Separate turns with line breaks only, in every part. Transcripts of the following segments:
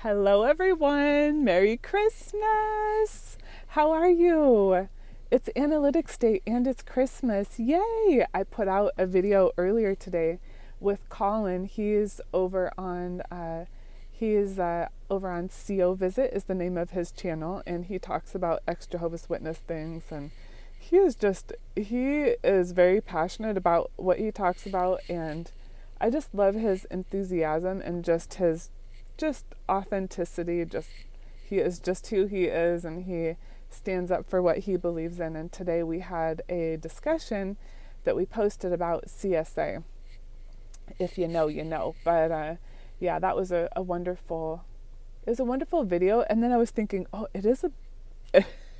Hello, everyone. Merry Christmas. How are you? It's Analytics Day and it's Christmas. Yay! I put out a video earlier today with Colin. He's over on CO Visit is the name of his channel, and he talks about ex-Jehovah's Witness things, and he is very passionate about what he talks about, and I just love his enthusiasm and just authenticity. Just he is just who he is, and he stands up for what he believes in. And today we had a discussion that we posted about CSA. If you know, you know. But yeah, that was a wonderful. It was a wonderful video. And then I was thinking, oh, it is a.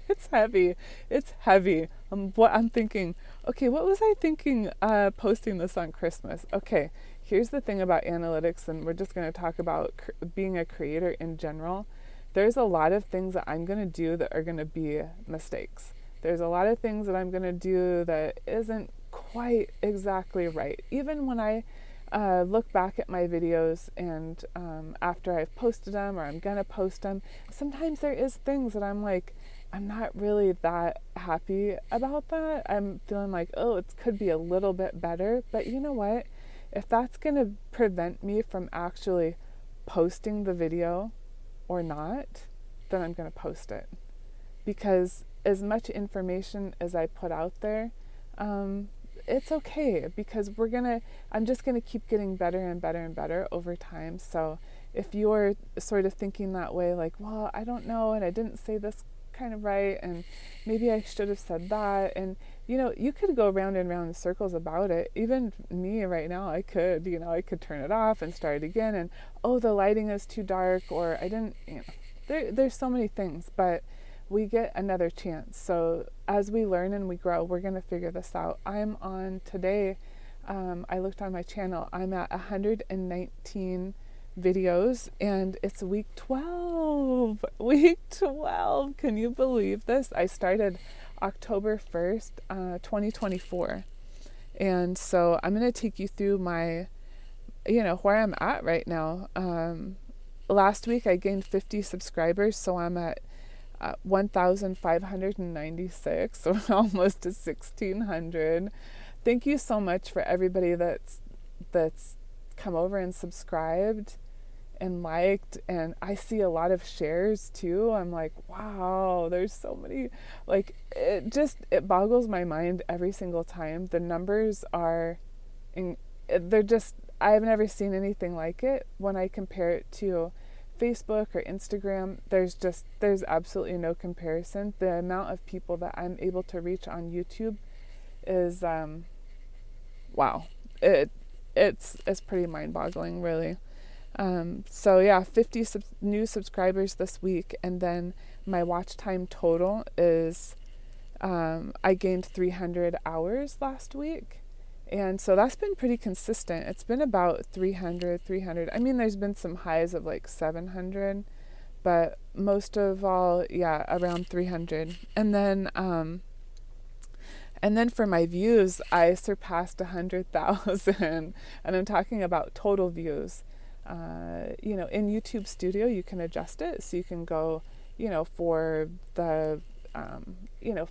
It's heavy. It's heavy. What I'm thinking. Okay, what was I thinking? Posting this on Christmas. Okay, here's the thing about analytics, and we're just going to talk about being a creator in general. There's a lot of things that I'm going to do that are going to be mistakes. There's a lot of things that I'm going to do that isn't quite exactly right. Even when I look back at my videos and after I've posted them or I'm going to post them, sometimes there is things that I'm like, I'm not really that happy about that. I'm feeling like, oh, it could be a little bit better. But you know what? If that's going to prevent me from actually posting the video or not, then I'm going to post it. Because as much information as I put out there, it's okay, because I'm just going to keep getting better and better and better over time. So if you're sort of thinking that way, like, well, I don't know, and I didn't say this kind of right, and maybe I should have said that, and you could go round and round in circles about it. Even me right now, I could turn it off and start again, and oh, the lighting is too dark, or I didn't, there's so many things, but we get another chance. So as we learn and we grow, we're going to figure this out. I'm on today, I looked on my channel, I'm at 119 videos, and it's week 12. Can you believe this? I started October 1st, 2024. And so I'm going to take you through my, where I'm at right now. Last week I gained 50 subscribers, so I'm at 1,596, so almost to 1,600. Thank you so much for everybody that's come over and subscribed and liked, and I see a lot of shares too. I'm like, wow, there's so many. Like, it boggles my mind every single time. The numbers they're just, I've never seen anything like it. When I compare it to Facebook or Instagram, there's absolutely no comparison. The amount of people that I'm able to reach on YouTube is wow. It's pretty mind-boggling, really. So yeah, 50 new subscribers this week, and then my watch time total is I gained 300 hours last week, and so that's been pretty consistent. It's been about 300. I mean, there's been some highs of like 700, but most of all, yeah, around 300. And then for my views, I surpassed 100,000, and I'm talking about total views. In YouTube Studio, you can adjust it, so you can go, for the,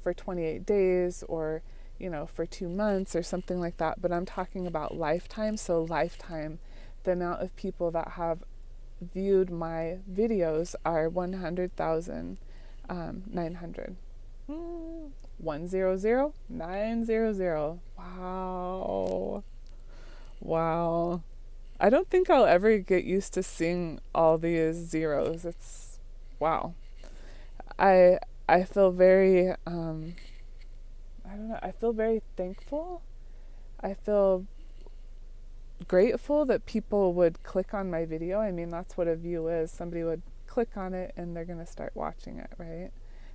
for 28 days, or, for 2 months or something like that. But I'm talking about lifetime. So lifetime, the amount of people that have viewed my videos are 100,900. 100,900. Wow. I don't think I'll ever get used to seeing all these zeros. It's wow. I feel very I don't know, I feel very thankful. I feel grateful that people would click on my video. I mean, that's what a view is. Somebody would click on it and they're going to start watching it, right?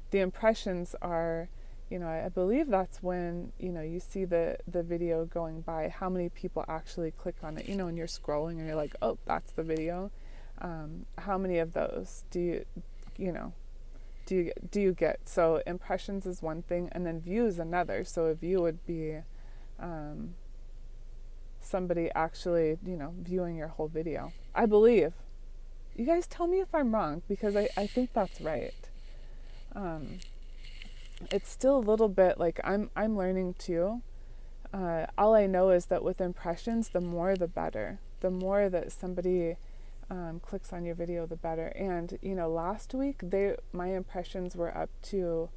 The impressions are, I believe that's when, you see the video going by, how many people actually click on it, and you're scrolling and you're like, oh, that's the video. How many of those do you get? So impressions is one thing, and then views another. So a view would be somebody actually, viewing your whole video. I believe. You guys tell me if I'm wrong, because I think that's right. Um, it's still a little bit like I'm learning too. All I know is that with impressions, the more the better. The more that somebody clicks on your video, the better. And last week my impressions were up to.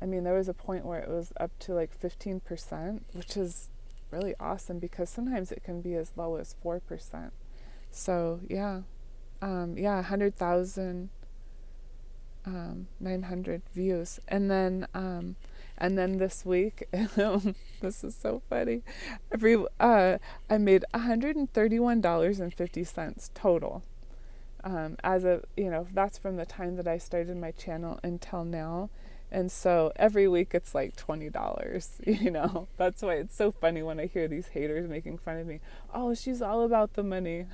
I mean, there was a point where it was up to like 15%, which is really awesome because sometimes it can be as low as 4%. So yeah, 100,000 900 views, and then this week, this is so funny. I made $131.50 total. As a that's from the time that I started my channel until now. And so every week it's like $20. That's why it's so funny when I hear these haters making fun of me. Oh, she's all about the money.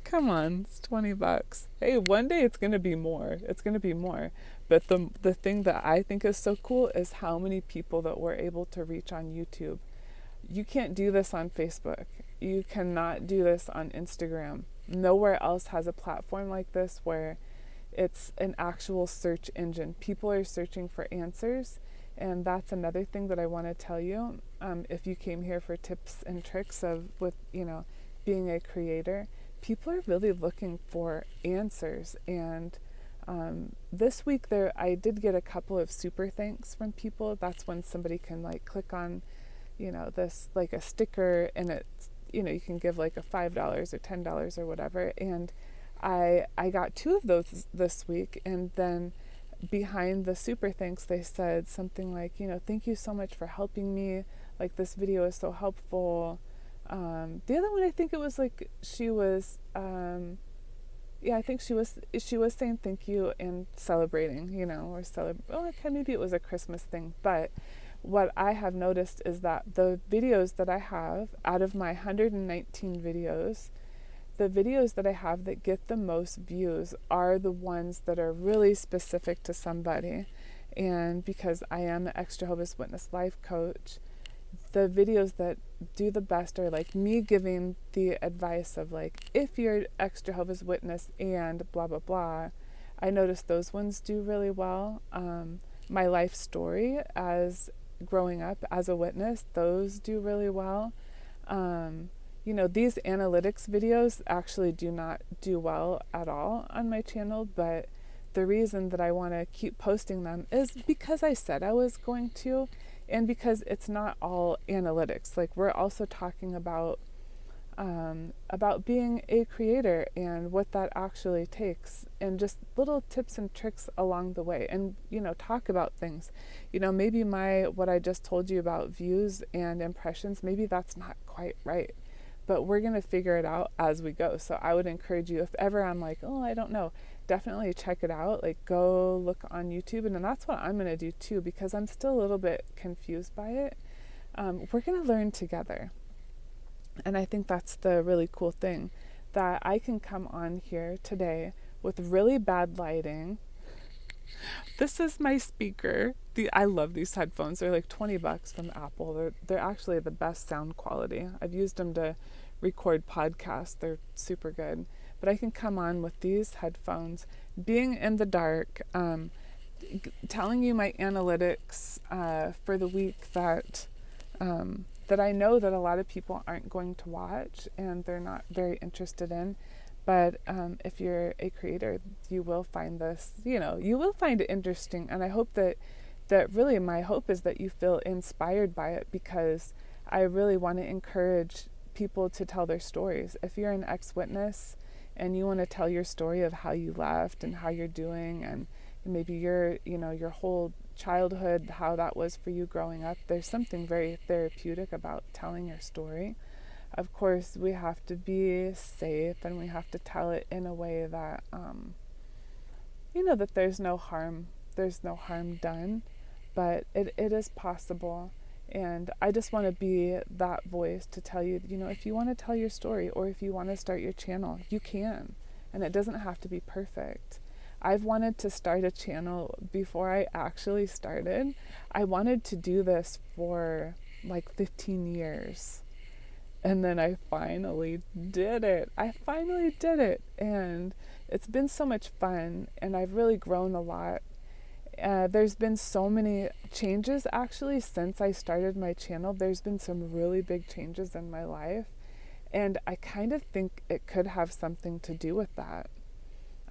Come on, it's $20. Hey, one day it's gonna be more. It's gonna be more. But the thing that I think is so cool is how many people that we're able to reach on YouTube. You can't do this on Facebook. You cannot do this on Instagram. Nowhere else has a platform like this where it's an actual search engine. People are searching for answers, and that's another thing that I want to tell you. If you came here for tips and tricks with being a creator, people are really looking for answers. And this week I did get a couple of super thanks from people. That's when somebody can like click on, this like a sticker, and it's you can give like a $5 or $10 or whatever. And I got 2 of those this week, and then behind the super thanks they said something like, thank you so much for helping me. Like, this video is so helpful. The other one, I think it was like she was, I think she was saying thank you and celebrating, or okay, maybe it was a Christmas thing. But what I have noticed is that the videos that I have out of my 119 videos, the videos that I have that get the most views are the ones that are really specific to somebody. And because I am an ex-Jehovah's Witness life coach, the videos that do the best are like me giving the advice of like, if you're ex-Jehovah's Witness and blah, blah, blah. I noticed those ones do really well. My life story as growing up as a witness, those do really well. These analytics videos actually do not do well at all on my channel, but the reason that I want to keep posting them is because I said I was going to, and because it's not all analytics. Like, we're also talking about being a creator and what that actually takes, and just little tips and tricks along the way, and talk about things. Maybe what I just told you about views and impressions, maybe that's not quite right, but we're going to figure it out as we go. So I would encourage you, if ever I'm like, oh, I don't know, definitely check it out. Like, go look on YouTube. And then that's what I'm going to do too, because I'm still a little bit confused by it. We're going to learn together. And I think that's the really cool thing, that I can come on here today with really bad lighting. This is my speaker. I love these headphones. They're like $20 from Apple. They're actually the best sound quality. I've used them to record podcasts. They're super good. But I can come on with these headphones, being in the dark, telling you my analytics for the week that I know that a lot of people aren't going to watch and they're not very interested in. But if you're a creator, you will find this, you will find it interesting. And I hope that really my hope is that you feel inspired by it, because I really want to encourage people to tell their stories. If you're an ex-witness and you want to tell your story of how you left and how you're doing, and maybe your whole childhood, how that was for you growing up, there's something very therapeutic about telling your story. Of course, we have to be safe, and we have to tell it in a way that, that there's no harm done, but it is possible. And I just want to be that voice to tell you, if you want to tell your story, or if you want to start your channel, you can, and it doesn't have to be perfect. I've wanted to start a channel before I actually started. I wanted to do this for like 15 years. And then I finally did it. I finally did it. And it's been so much fun, and I've really grown a lot. There's been so many changes actually since I started my channel. There's been some really big changes in my life, and I kind of think it could have something to do with that.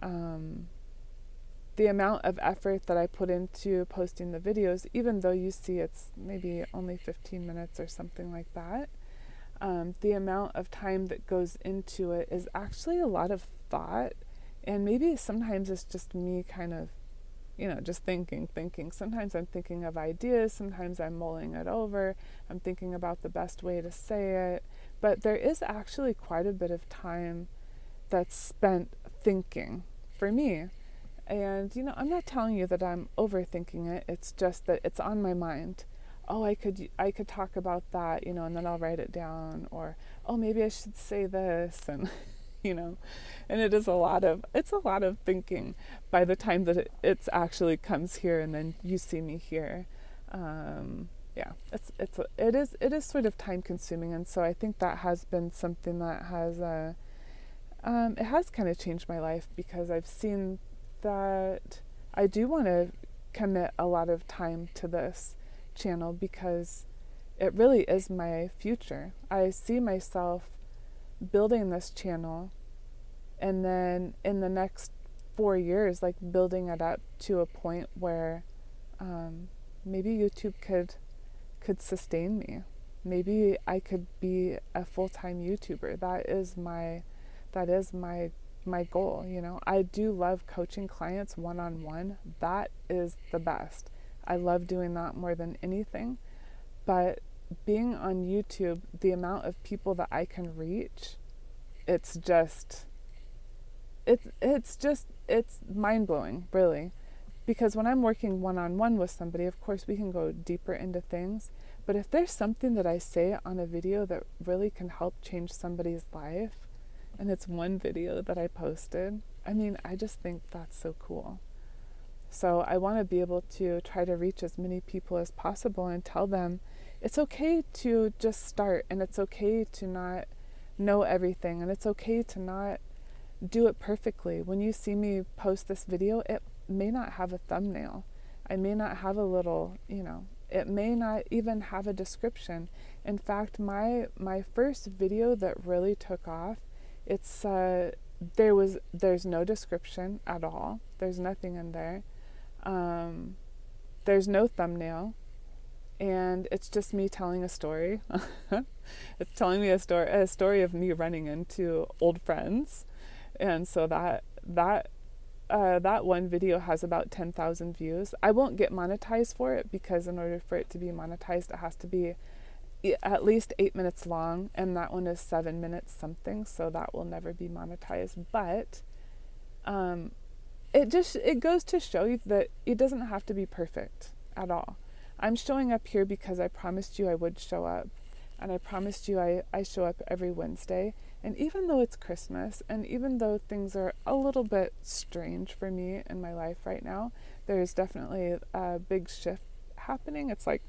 Um, the amount of effort that I put into posting the videos, even though you see it's maybe only 15 minutes or something like that, the amount of time that goes into it is actually a lot of thought. And maybe sometimes it's just me kind of, just thinking. Sometimes I'm thinking of ideas, sometimes I'm mulling it over, I'm thinking about the best way to say it. But there is actually quite a bit of time that's spent thinking for me. And, I'm not telling you that I'm overthinking it. It's just that it's on my mind. Oh, I could talk about that, and then I'll write it down. Or, oh, maybe I should say this. And, and it's a lot of thinking by the time that it's actually comes here and then you see me here. Yeah, it is sort of time consuming. And so I think that has been something that has, it has kind of changed my life, because I've seen that I do want to commit a lot of time to this channel, because it really is my future. I see myself building this channel, and then in the next 4 years, like building it up to a point where maybe YouTube could sustain me. Maybe I could be a full-time YouTuber. That is my goal. I do love coaching clients one-on-one. That is the best. I love doing that more than anything. But being on YouTube, the amount of people that I can reach, it's mind-blowing, really. Because when I'm working one-on-one with somebody, of course we can go deeper into things. But if there's something that I say on a video that really can help change somebody's life, and it's one video that I posted, I just think that's so cool. So I want to be able to try to reach as many people as possible and tell them it's okay to just start, and it's okay to not know everything, and it's okay to not do it perfectly. When you see me post this video, it may not have a thumbnail. I may not have a little, it may not even have a description. In fact, my first video that really took off, it's there's no description at all. There's nothing in there. There's no thumbnail, and it's just me telling a story. It's telling me a story of me running into old friends, and so that one video has about 10,000 views. I won't get monetized for it, because in order for it to be monetized, it has to be at least 8 minutes long, and that one is 7 minutes something, so that will never be monetized. But it goes to show you that it doesn't have to be perfect at all. I'm showing up here because I promised you I would show up, and I promised you I show up every Wednesday. And even though it's Christmas, and even though things are a little bit strange for me in my life right now, there's definitely a big shift happening. It's like,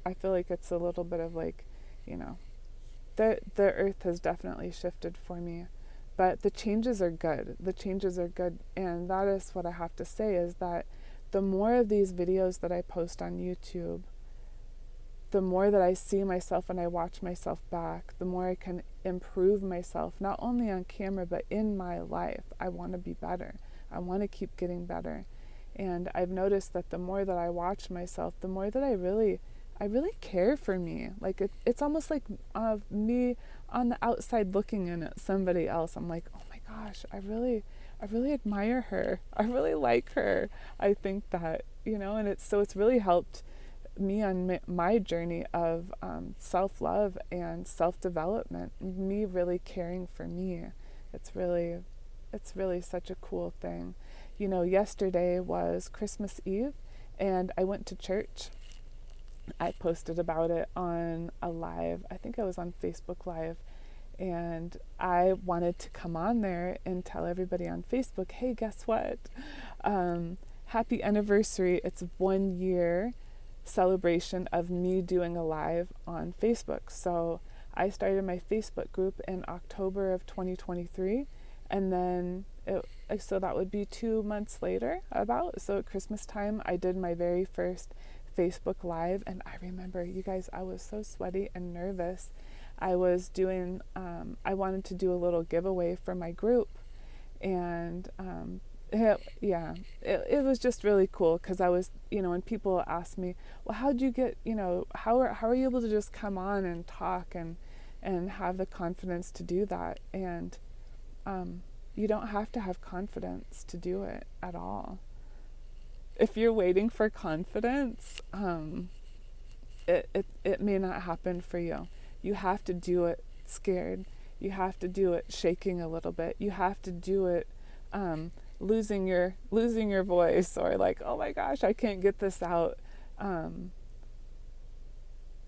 I feel like it's a little bit of like, the earth has definitely shifted for me. But the changes are good. And that is what I have to say, is that the more of these videos that I post on YouTube, the more that I see myself and I watch myself back, the more I can improve myself, not only on camera, but in my life. I want to be better. I want to keep getting better. And I've noticed that the more that I watch myself, the more that I really care for me. Like it's almost like me on the outside looking in at somebody else. I'm like, oh my gosh, I really admire her. I really like her. I think that, and it's really helped me on my journey of self-love and self-development, me really caring for me. It's really such a cool thing. Yesterday was Christmas Eve, and I went to church. I posted about it on a live. I think I was on Facebook Live, and I wanted to come on there and tell everybody on Facebook, hey, guess what? Happy anniversary. It's 1 year celebration of me doing a live on Facebook. So I started my Facebook group in October of 2023, and then so that would be 2 months later, so at Christmas time I did my very first Facebook Live. And I remember, you guys, I was so sweaty and nervous. I wanted to do a little giveaway for my group, and it was just really cool, because I was, when people ask me, well, how'd you get, how are you able to just come on and talk and have the confidence to do that? And you don't have to have confidence to do it at all. If you're waiting for confidence, it may not happen for you. You have to do it scared. You have to do it shaking a little bit. You have to do it losing your voice, or like, oh my gosh, I can't get this out.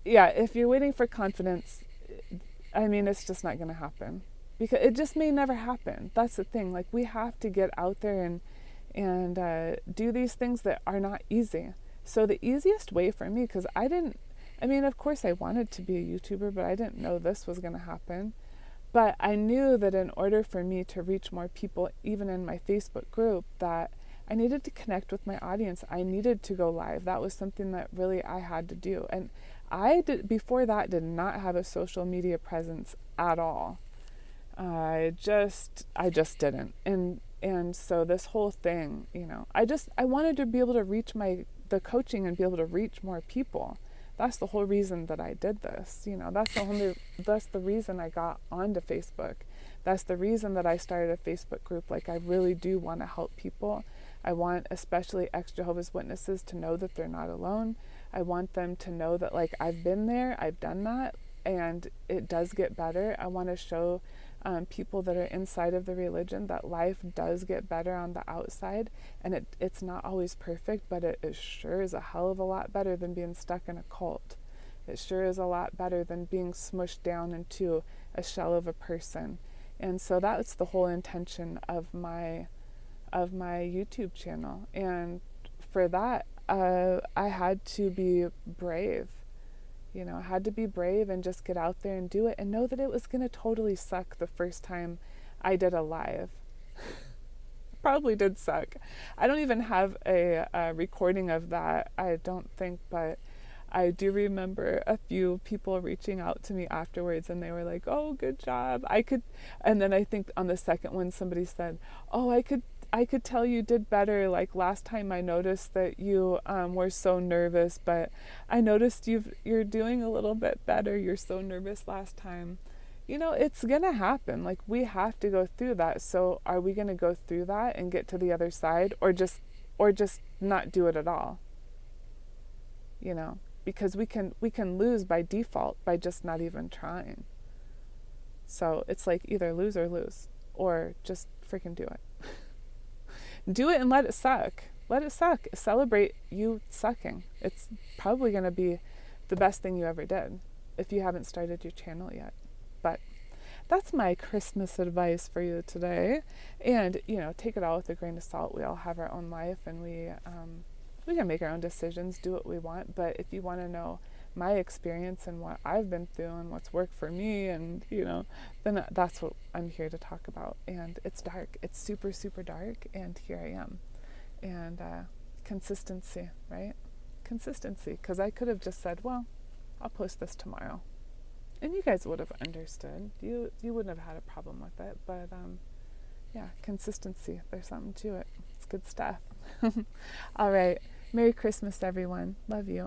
If you're waiting for confidence, it's just not going to happen, because it just may never happen. That's the thing. Like, we have to get out there and do these things that are not easy. So the easiest way for me, because of course I wanted to be a YouTuber, but I didn't know this was going to happen. But I knew that in order for me to reach more people, even in my Facebook group, that I needed to connect with my audience. I needed to go live. That was something that really I had to do. And before that, did not have a social media presence at all. I just didn't. And so this whole thing, I wanted to be able to reach the coaching and be able to reach more people. That's the whole reason that I did this. That's the reason I got onto Facebook. That's the reason that I started a Facebook group. Like, I really do want to help people. I want especially ex-Jehovah's Witnesses to know that they're not alone. I want them to know that, like, I've been there, I've done that, and it does get better. I want to show people that are inside of the religion that life does get better on the outside, and it's not always perfect, but it sure is a hell of a lot better than being stuck in a cult. It sure is a lot better than being smushed down into a shell of a person. And so that's the whole intention of my YouTube channel. And for that, I had to be brave. I had to be brave and just get out there and do it, and know that it was going to totally suck the first time I did a live. Probably did suck. I don't even have a recording of that, I don't think, but I do remember a few people reaching out to me afterwards, and they were like, oh, good job. And then I think on the second one, somebody said, oh, I could tell you did better. Like, last time I noticed that you were so nervous, but I noticed you're doing a little bit better. You're so nervous last time. It's gonna happen. Like, we have to go through that. So are we gonna go through that and get to the other side, or just not do it at all? Because we can lose by default by just not even trying. So it's like, either lose or lose, or just freaking do it. Do it and let it suck. Let it suck. Celebrate you sucking. It's probably going to be the best thing you ever did if you haven't started your channel yet. But that's my Christmas advice for you today. And, take it all with a grain of salt. We all have our own life, and we can make our own decisions, do what we want. But if you want to know my experience and what I've been through and what's worked for me, and then that's what I'm here to talk about. And it's dark. It's super, super dark, and here I am. And consistency, right? Consistency, because I could have just said, well, I'll post this tomorrow, and you guys would have understood. You wouldn't have had a problem with it. But consistency, there's something to it. It's good stuff. All right, Merry Christmas, everyone. Love you.